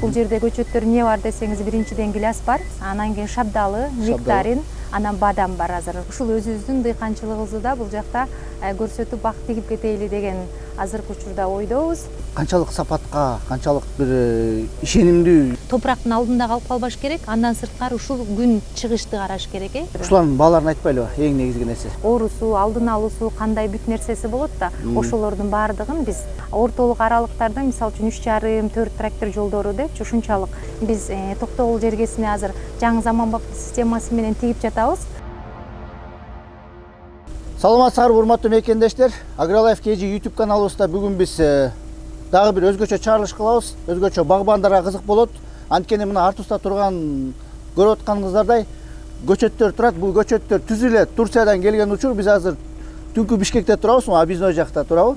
Бул жерде көчөттөр эмне бар десеңиз, биринчиден гиляс бар, анан кийин шабдалы, нектарин, анан бадам бар азыр. Ушул өзүбүздүн дыйканчылыгыбызды да бул жакта көрсөтүп бак тигип кетели деген азыркы учурда ойдобуз. Канчалык сапатка, канчалык бир ишенимдүү Топурактын алдында калып калбаш керек, андан сырткары ушул күн чыгышты караш керек. ушулардын бааларын айтпайлыбы? Эң негизги нерсе. Оорусу, алдын алуусу, кандай бүт нерсеси болот да, ошолордун баардыгын биз ортолук аралыктарда, мисалы үчүн 3,5-4 трактор жолдору депчи, ушунчалык биз Токтогул жергесине азыр жаңы заманбап системасы менен тигип жатабыз. Саламатсыздарбы, урматтуу мекендештер. AgriLife KG YouTube каналыбызда бүгүн биз дагы бир өзгөчө чыгарылыш кылабыз. Өзгөчө багбандарга кызык болот. Анткени мына артыбызда турган көрүп атканыңыздардай көчөттөр турат. Бул көчөттөр түзүлө Турциядан келген учур. Биз азыр түнкү Бишкекте турабыз, Абизной жакта турабы.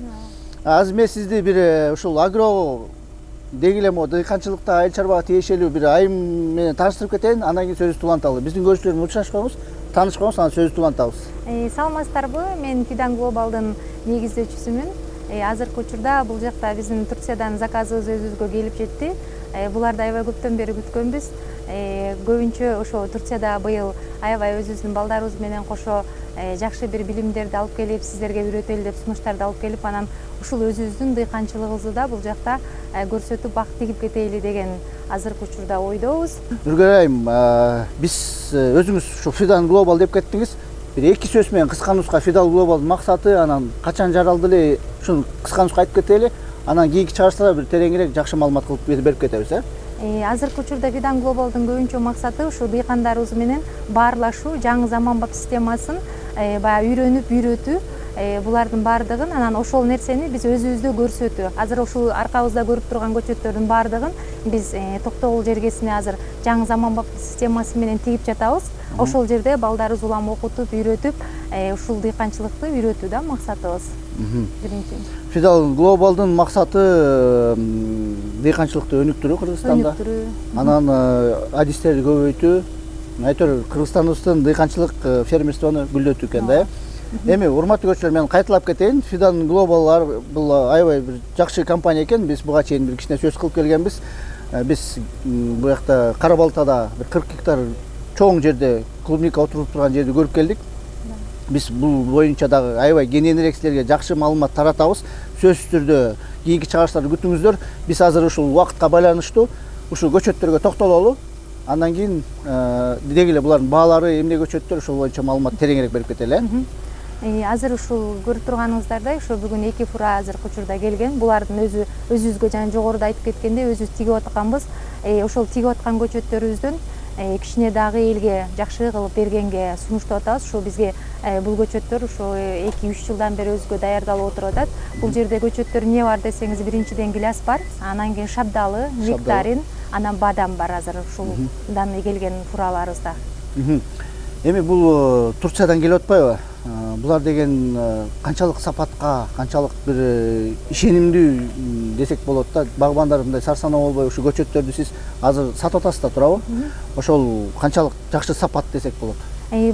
Азыр мен сизди бир ушул агро деги эле дыйканчылыкта айыл чарбага тиешелүү бир айым менен тааныштырып кетейин. Андан кийин сөзүбүздү уланталы. Биздин көрүүчүлөр менен учурашканбыз, таанышканбыз, анан сөзүбүздү улантабыз. Саламатсыздарбы, мен Fidan Global'дын негиздөөчүсүмүн. Азыркы учурда бул жакта биздин Турциядан заказыбыз өзүбүзгө келип жетти. Буларды аябай көптөн бери күткөнбүз. Көбүнчө ошо Турцияда быйыл аябай өзүбүздүн балдарыбыз менен кошо жакшы бир билимдерди алып келип, сиздерге үйрөтөлү деп сунуштарды алып келип, анан ушул өзүбүздүн дыйканчылыгыбызды да бул жакта көрсөтүп бак тигип кетели деген азыркы учурда ойдобуз. Нургүл айым, биз өзүңүз ушу Fidan Global деп кеттиңиз. Бир эки сөз менен кыска нуска Fidan Global'дын максаты, анан качан жаралды эле, ушуну кыска нуска айтып кетели. Анан кийинки чыгарыштарда бир тереңирээк жакшы маалымат кылып берип кетебиз, Азыркы учурда Fidan Global'дын көбүнчө максаты ушу дыйкандарыбыз менен баарлашуу, жаңы заманбап системасын баягы үйрөнүп, үйрөтүү, булардын баардыгын, анан ошол нерсени биз өзүбүздө көрсөтүү. Азыр ушул аркабызда көрүп турган көчөттөрдүн баардыгын биз Токтогул жергесине азыр жаңы заманбап системасы менен тигип жатабыз. Ошол жерде балдарыбыз улам окутуп, үйрөтүп, ушул дыйканчылыкты үйрөтүү да максатыбыз. Биринчи. Fidan Global'дын максаты дыйканчылыкты өнүктүрүү Кыргызстанда. Анан адистерди көбөйтүү. Айтор Кыргызстаныбыздын дыйканчылык фермерствону гүлдөтүү экен да. Эми урматтуу көрүүчүлөр, мен кайталап кетейин. Fidan Global бул аябай бир жакшы компания экен. Биз буга чейин бир кичине сөз кылып келгенбиз. Биз бу жакта Кара Балтада бир 40 гектар чоң жерде клубника отуруп турган жерди көрүп келдик. Биз бул боюнча дагы аябай кененирээк силерге жакшы маалымат таратабыз. Сөзсүз түрдө кийинки чыгарыштарды күтүңүздөр. Биз азыр ушул убакытка байланыштуу ушул көчөттөргө токтололу. Андан кийин деги эле булардын баалары, эмне көчөттөр, ошол боюнча маалымат тереңирээк берип кетели. Азыр ушул көрүп турганыңыздардай, ошо бүгүн 2 фура азыркы учурда келген. Булардын өзүбүзгө жана жогоруда айтып кеткендей, өзүбүз тигип атканбыз. Ошол тигип аткан көчөттөрүбүздүн кичине дагы элге жакшы кылып бергенге сунуштап атабыз. Ушул бизге бул көчөттөр ушул 2-3 жылдан бери өзүгө даярдалып отуруп атат. Бул жерде көчөттөр эмне бар десеңиз, биринчиден гиляс бар, анан кийин шабдалы, нектарин, анан бадам бар азыр ушулдан келген фураларыбызда. Эми бул Турциядан келип атпайбы? Булар деген канчалык сапатка, канчалык бир ишенимдүү десек болот да. Багбандар мындай сарсанаа болбой ушу көчөттөрдү сиз азыр сатып атасыз да, туурабы? Ошол канчалык жакшы сапат десек болот?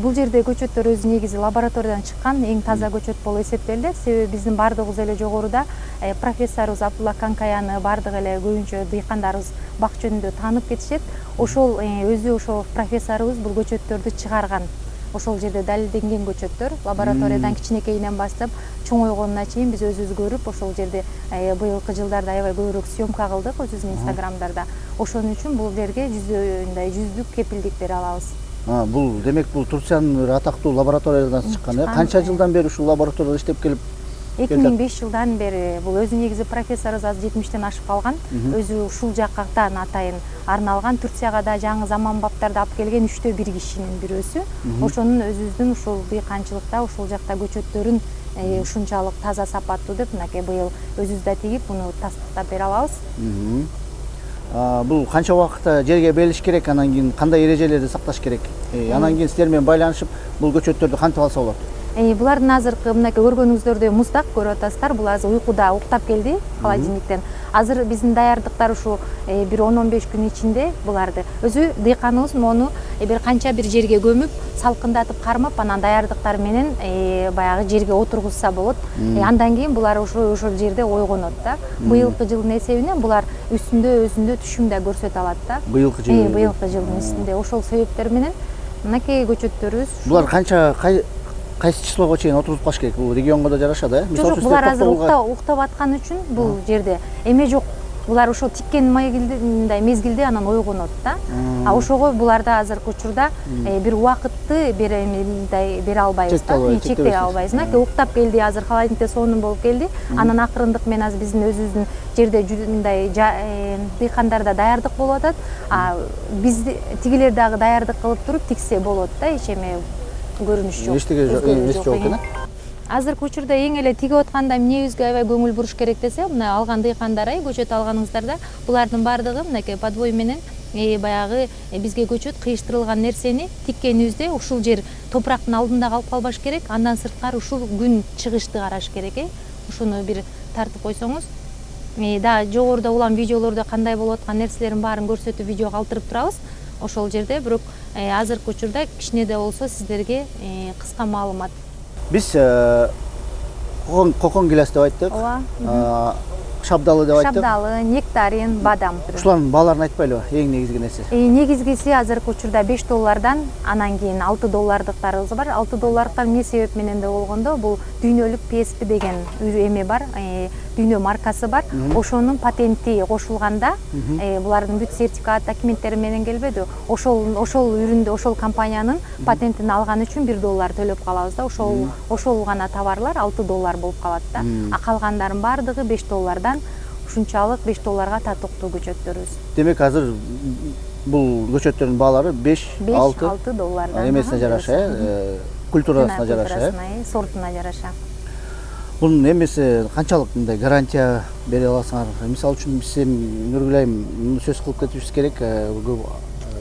Бул жерде көчөттөр өзү негизи лабораториядан чыккан эң таза көчөт болуп эсептелет. Себеби биздин баардыгыбыз эле жогоруда профессорубуз Абдулла Канкаяны баардык эле көбүнчө дыйкандарыбыз бак жөнүндө таанып кетишет. Ошол өзү ошол профессорубуз бул көчөттөрдү чыгарган. Ошол жерде далилденген көчөттөр, лабораториядан кичинекейинен баштап чоңойгонуна чейин биз өзүбүз көрүп, ошол жерде быйылкы жылдарда аябай көбүрөөк съемка кылдык өзүбүздүн инстаграмдарда. Ошон үчүн бул жерге жүздүк кепилдик бере алабыз. Бул демек бул Турциянын атактуу лабораториядан чыккан, канча жылдан бери ушул лабораторияда иштеп келип? 2005 жылдан бери. Бул өзү негизи профессорубуз азыр 70тен ашып калган. Өзү ушул жактан атайын арналган Турцияга да жаңы заманбаптарды алып келген 3-1 кишинин бирөөсү. Ошонун өзүбүздүн ушул дыйканчылыкта ушул жакта көчөттөрүн ушунчалык таза сапаттуу деп мынакей быйыл өзүбүз да тигип муну тастыктап бере алабыз. Бул канча убакытта жерге берилиш керек, анан кийин кандай эрежелерди сакташ керек? Анан кийин силер менен байланышып бул көчөттөрдү кантип алса болот? Булардын азыркы мынакей көргөнүңүздөрдөй муздак көрүп атасыздар. Бул азыр уйкуда уктап келди холодильниктен. Азыр биздин даярдыктар ушу бир 10-15 күн ичинде буларды өзү дыйканыбыз мону бир канча бир жерге көмүп, салкындатып кармап, анан даярдыктар менен баягы жерге отургузса болот. Андан кийин булар ошол жерде ойгонот да. Быйылкы жылдын эсебинен булар үстүндө өзүндө түшүм да көрсөтө алат да. Быйылкы жылдын үстүндө ошол себептер менен мынакей көчөттөрүбүз. Булар кайсы числого чейин отурузуп калыш керек? Бул регионго да жарашат, э? Жок, булар азыр уктап аткан үчүн бул жерде эме жок. Булар ошо тиккен мындай мезгилде анан ойгонот да. Ошого буларда азыркы учурда бир убакытты бере албайбыз да, чектей албайбыз. Мынакей уктап келди, азыр холодильникте сонун болуп келди. Анан акырындык менен азыр биздин өзүбүздүн жерде мындай дыйкандарда даярдык болуп атат. Биз тигилер дагы даярдык кылып туруп тиксе болот да, эч эме көрүнүш жок. Эчтеге жок экен. Азыркы учурда эң эле тигип атканда эмнебизге аябай көңүл буруш керек десе, мына алган дыйкандар көчөт алганыңыздарда булардын баардыгы мынакей подвой менен баягы бизге көчөт кыйыштырылган нерсени тиккенибизде ушул жер топурактын алдында калып калбаш керек, андан сырткары ушул күн чыгышты караш керек. Ушуну бир тартып койсоңуз, да жогоруда улам видеолордо кандай болуп аткан нерселердин баарын көрсөтүп видео калтырып турабыз. Ошол жерде бирок азыркы учурда кичине да болсо сиздерге кыска маалымат. Биз кокон гиляс деп айттык. Шабдалы деп айттык. Шабдалы, нектарин, бадам. Ушулардын бааларын айтпайлыбы? Эң негизги нерсе. Негизгиси азыркы учурда $5, анан кийин $6 бар. $6 эмне себеп менен да болгондо, бул дүйнөлүк PSP деген эме бар, дүйнө маркасы бар. Ошонун патенти кошулганда, булардын бүт сертификат документтери менен келбеди. Ошол үрүндө, ошол компаниянын патентин алган үчүн $1 төлөп калабыз да. Ошол гана товарлар $6 болуп калат да. Калгандарын баардыгы $5. Ушунчалык $5 татыктуу көчөттөрүбүз. Демек азыр бул көчөттөрдүн баалары $5-6. Эмесине жараша, культурасына жараша, сортуна жараша. Бунун эмеси канчалык мындай гарантия бере аласыңар? Мисалы үчүн биз Нургүл айым сөз кылып кетишибиз керек.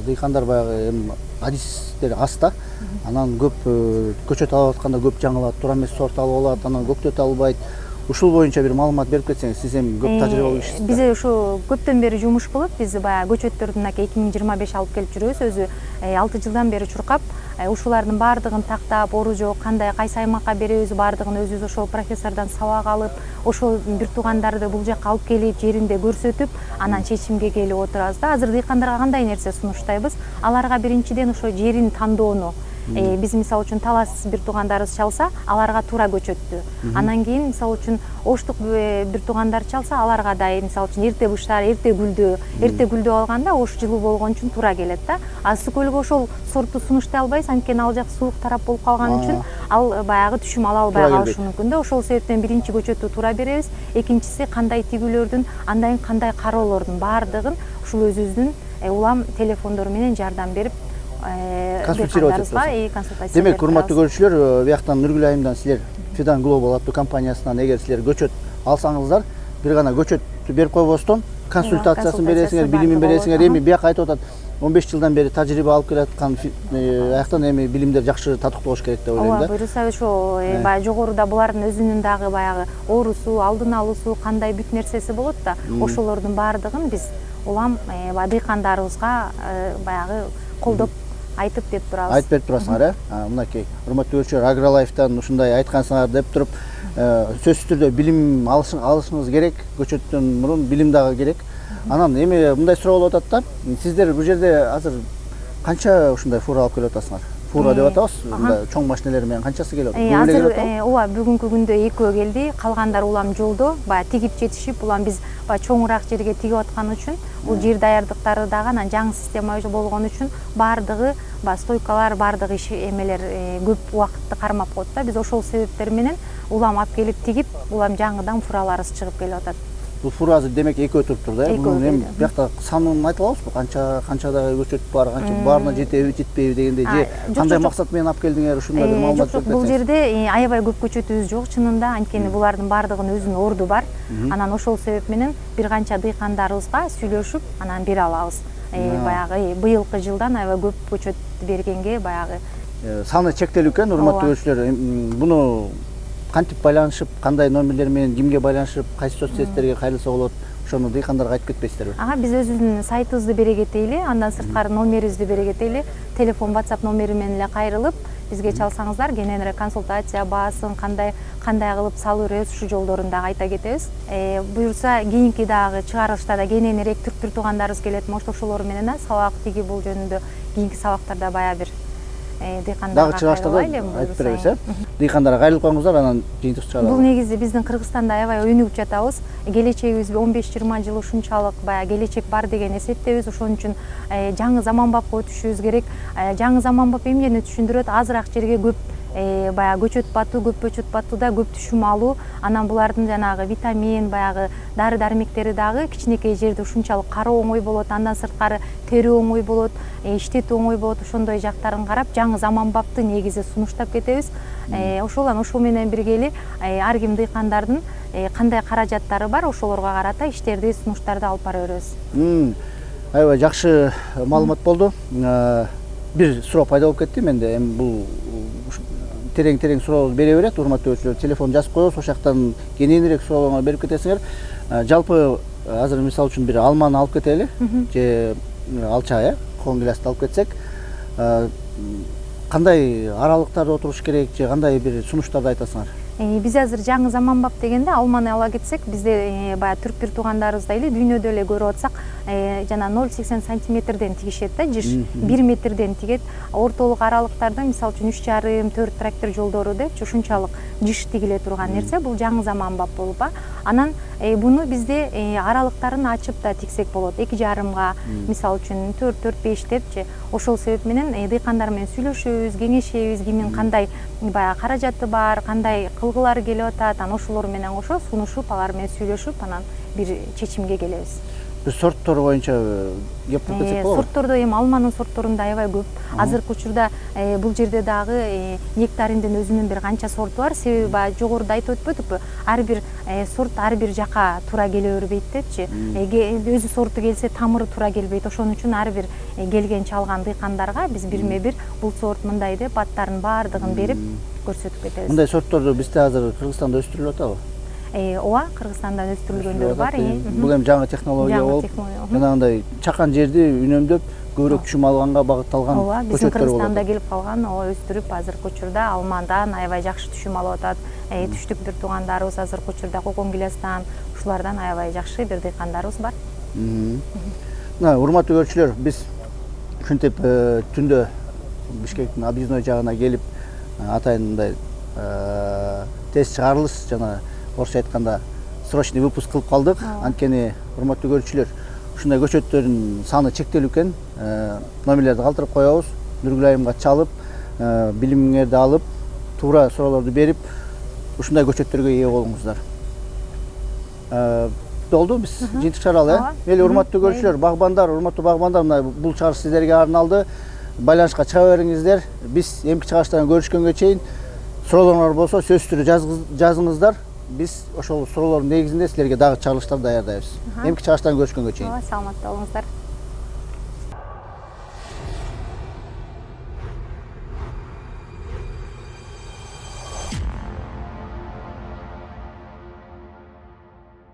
Дыйкандар баягы адистер аз да. Анан көп көчөт алып атканда көп жаңылат, туура эмес сорт алып алат, анан көктөтө албайт. Ушул боюнча бир маалымат берип кетсеңиз, сиз эми көп тажрыйбалуу кишисиз. Биз ушу көптөн бери жумуш кылып, биз баягы көчөттөрдү 2025 алып келип жүрөбүз. Өзү 6 жылдан бери чуркап, ушулардын баардыгын тактап, ору жок, кандай кайсы аймакка беребиз, баардыгын өзүбүз ошол профессордон сабак алып, ошол бир туугандарды бул жакка алып келип, жеринде көрсөтүп, анан чечимге келип отурабыз да. Азыр дыйкандарга кандай нерсе сунуштайбыз? Аларга биринчиден ошо жерин тандоону. Биз мисалы үчүн талас бир туугандарыбыз чалса, аларга туура көчөттү. Анан кийин мисалы үчүн оштук бир туугандар чалса, аларга да мисалы үчүн эрте быштар, эрте гүлдөө алганда ош жылуу болгон үчүн туура келет да. Сы көлгө ошол сортту сунуштай албайбыз, анткени ал жак суук тарап болуп калган үчүн ал баягы түшүм ала албай калышы мүмкүн да. Ошол себептен биринчи көчөттү туура беребиз. Экинчиси кандай тигүүлөрдүн, андан кандай кароолордун баардыгын ушул өзүбүздүн улам телефондору менен жардам берип консультировать этесиз. Демек, урматтуу көрүүчүлөр, бияктан Нургүл айымдан силер Fidan Global аттуу компаниясынан эгер силер көчөт алсаңыздар, бир гана көчөттү берип койбостон консультациясын бересиңер, билимин бересиңер. Эми бияк айтып атат, 15 жылдан бери тажрыйба алып келаткан аяктан эми билимдер жакшы татыктуу болуш керек деп ойлойм да. Буюрса ошо баягы жогоруда булардын өзүнүн дагы баягы оорусу, алдын алуусу, кандай бүт нерсеси болот да. Ошолордун баардыгын биз улам дыйкандарыбызга баягы колдоп айтып берип турабыз. Айтып берип турасыңар, мынакей урматтуу көрүүчүлөр, Агролайфтан ушундай айткансыңар деп туруп, сөзсүз түрдө билим алышыңыз керек, көчөттөн мурун билим дагы керек. Анан эми мындай суроо болуп атат да, сиздер бул жерде азыр канча ушундай фура алып келип атасыңар? Фура деп атабыз, мындай чоң машинелер менен канчасы келип атат? Азыр ооба, бүгүнкү күндө 2 келди, калгандар улам жолдо, баягы тигип жетишип, улам биз баягы чоңураак жерге тигип аткан үчүн, бул жер даярдыктары дагы анан жаңы система болгон үчүн баардыгы стойкалар, баардык иш эмелер көп убакытты кармап коет да. Биз ошол себептер менен улам алып келип тигип, улам жаңыдан фураларыбыз чыгып келип атат. Бул фура азыр демек экөө туруптур да. Бунун эми биякта санын айта алабызбы? Канчада көчөт бар, канча баарына жетеби, жетпейби дегендей же кандай максат менен алып келдиңер, ушундай бир маалымат берип кетсеңиз. Бул жерде аябай көп көчөтүбүз жок чынында, анткени булардын баардыгынын өзүнүн орду бар. Анан ошол себеп менен бир канча дыйкандарыбызга сүйлөшүп, анан бере алабыз. Баягы быйылкы жылдан аябай көп көчөт бергенге баягы саны чектелүү экен, урматтуу көрүүчүлөр. Буну кантип байланышып, кандай номерлер менен кимге байланышып, кайсы соц сеттерге кайрылса болот, ошону дыйкандарга айтып кетпейсиздерби? Биз өзүбүздүн сайтыбызды бере кетейли, андан сырткары номерибизди бере кетейли. Телефон, WhatsApp номери менен эле кайрылып, бизге чалсаңыздар, кененирээк консультация баасын, кандай кылып салуу беребиз, ушул жолдорун дагы айта кетебиз. Буюрса, кийинки дагы чыгарылышта да кененирээк түрк туугандарыбыз келет, ошолор менен да сабак тиги бул жөнүндө кийинки сабактарда бая бир дагы чыгарыштарда айтып беребиз, дыйкандарга кайрылып коюңуздар, анан жыйынтык чыгарабыз. Бул негизи биздин Кыргызстанда аябай өнүгүп жатабыз. Келечегибиз 15-20 жыл ушунчалык бая келечек бар деген эсептебиз. Ошон үчүн жаңы заманбапка өтүшүбүз керек. Жаңы заманбап эмнени түшүндүрөт? Азыраак жерге көп баягы көчөт батуу, көп көчөт батууда көп түшүм алуу, анан булардын жанагы витамин, баягы дары дармектери дагы кичинекей жерде ушунчалык кароо оңой болот, андан сырткары тери оңой болот, иштетүү оңой болот. Ошондой жактарын карап, жаңы заманбапты негизи сунуштап кетебиз. Ошол менен бирге эле ар ким дыйкандардын кандай каражаттары бар, ошолорго карата иштерди, сунуштарды алып бара беребиз. Аябай жакшы маалымат болду. Бир суроо пайда болуп кетти менде. Эми бул терең суроолорду бере берет, урматтуу көрүүчүлөр. Телефон жазып коебуз, ошол жактан кененирээк суроолорду берип кетесиңер. Жалпы азыр мисалы үчүн бир алманы алып кетели, же алча, коңгиласты алып кетсек, кандай аралыктарда отуруш керек, же кандай бир сунуштарды айтасыңар? Биз азыр жаңы заманбап дегенде алманы ала кетсек, бизде баягы түрк туугандарыбызда эле дүйнөдө эле көрүп атсак, жана 0,80 сантиметрден тигишет да, жиш 1 метрден тигет. Ортолук аралыктарда мисалы үчүн 3,5-4 трактор жолдору депчи ушунчалык жиш тигиле турган нерсе, бул жаңы заманбап болуп. Анан буну бизде аралыктарын ачып да тигсек болот. 2,5га, мисалы үчүн 4-5 депчи. Ошол себеп менен дыйкандар менен сүйлөшөбүз, кеңешебиз, кимдин кандай баягы каражаты бар, кандай кылгылары келип атат, анан ошолор менен кошо сунушуп, алар менен сүйлөшүп, анан бир чечимге келебиз. Бир сорттор боюнча кеп кетсек болобу? Сорттордо эми алманын сортторунда аябай көп. Азыркы учурда бул жерде дагы нектариндин өзүнүн бир канча сорту бар. Себеби баягы жогоруда айтып өтпөдүкпү? Ар бир сорт ар бир жака туура келе бербейт депчи. Өзү сорту келсе тамыры туура келбейт. Ошон үчүн ар бир келген чалган дыйкандарга биз бирме бир бул сорт мындай деп аттарын баардыгын берип көрсөтүп кетебиз. Мындай сортторду бизде азыр Кыргызстанда өстүрүлүп атабы? Ооба, Кыргызстанда өстүрүлгөндөр бар. Бул эми жаңы технология болуп, жанагындай чакан жерди үнөмдөп, көбүрөөк түшүм алганга багытталган көчөттөр болот. Биздин Кыргызстанда келип калган, өстүрүп азыркы учурда алмадан аябай жакшы түшүм алып атат. Түштүк туугандарыбыз азыркы учурда коңгиластан, ушулардан аябай жакшы бир дыйкандарыбыз бар. Урматтуу көрүүчүлөр, биз ушинтип түндө Бишкектин объездной жагына келип, атайын мындай тест чыгарылыш жана орусча айтканда срочный выпуск кылып калдык. Анткени урматтуу көрүүчүлөр, ушундай көчөттөрдүн саны чектелүү экен. Номерлерди калтырып коебуз, Нургүл айымга чалып, билимиңерди алып, туура суроолорду берип, ушундай көчөттөргө ээ болуңуздар. Болду, биз жыйынтык чыгаралы. Мейли урматтуу көрүүчүлөр, багбандар, урматтуу багбандар, мына бул чыгарыш сиздерге арналды. Байланышка чыга бериңиздер. Биз эмки чыгарыштардан көрүшкөнгө чейин суроолоруңар болсо сөзсүз түрдө жазыңыздар. Биз ошол суроолордун негизинде силерге дагы чыгарылыштар даярдайбыз. Эмки чыгарыштардан көрүшкөнгө чейин. Саламатта болуңуздар.